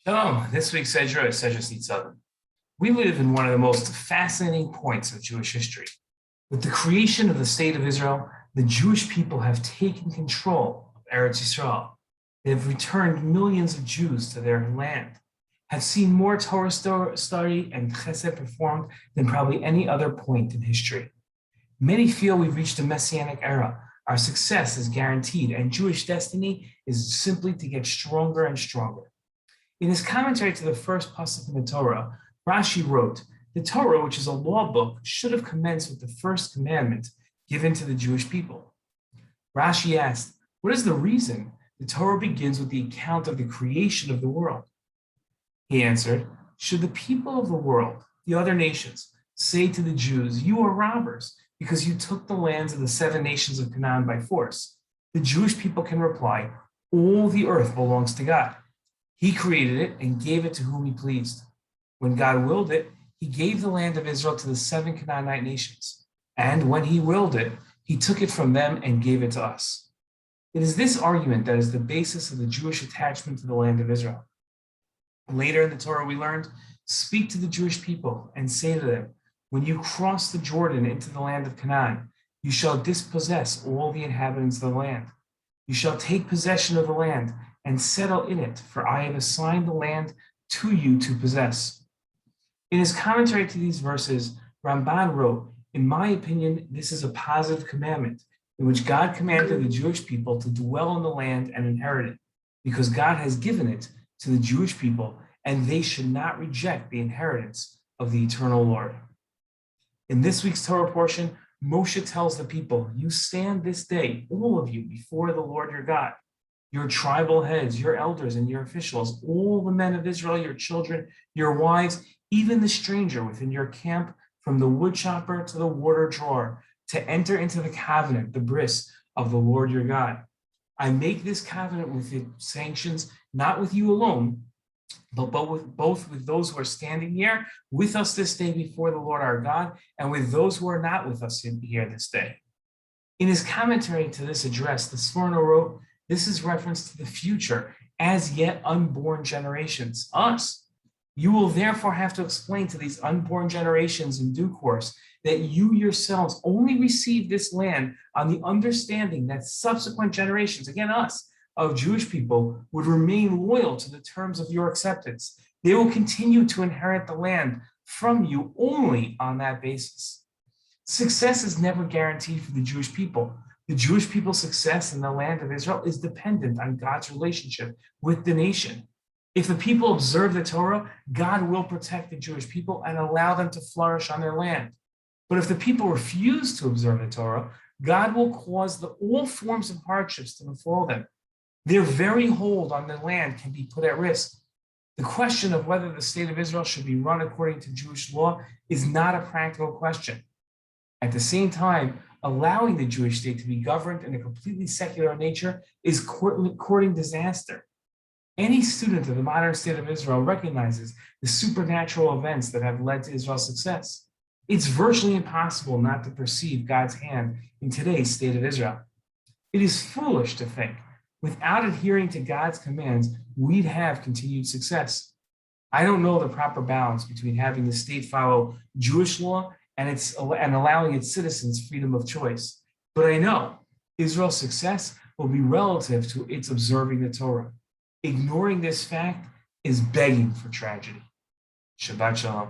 Shalom. This week's Sedra is Sedra Nitzavim. We live in one of the most fascinating points of Jewish history. With the creation of the state of Israel, the Jewish people have taken control of Eretz Yisrael. They have returned millions of Jews to their land, have seen more Torah study and chesed performed than probably any other point in history. Many feel we've reached a messianic era. Our success is guaranteed, and Jewish destiny is simply to get stronger and stronger. In his commentary to the first pasuk in the Torah, Rashi wrote, "The Torah, which is a law book, should have commenced with the first commandment given to the Jewish people." Rashi asked, what is the reason the Torah begins with the account of the creation of the world? He answered, should the people of the world, the other nations, say to the Jews, "You are robbers because you took the lands of the 7 nations of Canaan by force," the Jewish people can reply, "All the earth belongs to God. He created it and gave it to whom he pleased. When God willed it, he gave the land of Israel to the 7 Canaanite nations. And when he willed it, he took it from them and gave it to us." It is this argument that is the basis of the Jewish attachment to the land of Israel. Later in the Torah, we learned, "Speak to the Jewish people and say to them, when you cross the Jordan into the land of Canaan, you shall dispossess all the inhabitants of the land. You shall take possession of the land and settle in it, for I have assigned the land to you to possess." In his commentary to these verses, Ramban wrote, "In my opinion, this is a positive commandment in which God commanded the Jewish people to dwell in the land and inherit it, because God has given it to the Jewish people, and they should not reject the inheritance of the eternal Lord." In this week's Torah portion, Moshe tells the people, "You stand this day, all of you, before the Lord your God, your tribal heads, your elders, and your officials, all the men of Israel, your children, your wives, even the stranger within your camp, from the wood chopper to the water drawer, to enter into the covenant, the bris of the Lord your God. I make this covenant with its sanctions, not with you alone, but both with those who are standing here with us this day before the Lord our God, and with those who are not with us here this day." In his commentary to this address, the Sforno wrote, "This is reference to the future, as yet unborn generations, us. You will therefore have to explain to these unborn generations in due course that you yourselves only received this land on the understanding that subsequent generations, again us, of Jewish people would remain loyal to the terms of your acceptance. They will continue to inherit the land from you only on that basis." Success is never guaranteed for the Jewish people. The Jewish people's success in the land of Israel is dependent on God's relationship with the nation. If the people observe the Torah, God will protect the Jewish people and allow them to flourish on their land. But if the people refuse to observe the Torah, God will cause all forms of hardships to befall them. Their very hold on the land can be put at risk. The question of whether the state of Israel should be run according to Jewish law is not a practical question. At the same time, allowing the Jewish state to be governed in a completely secular nature is courting disaster. Any student of the modern state of Israel recognizes the supernatural events that have led to Israel's success. It's virtually impossible not to perceive God's hand in today's state of Israel. It is foolish to think without adhering to God's commands, we'd have continued success. I don't know the proper balance between having the state follow Jewish law and allowing its citizens freedom of choice. But I know Israel's success will be relative to its observing the Torah. Ignoring this fact is begging for tragedy. Shabbat Shalom.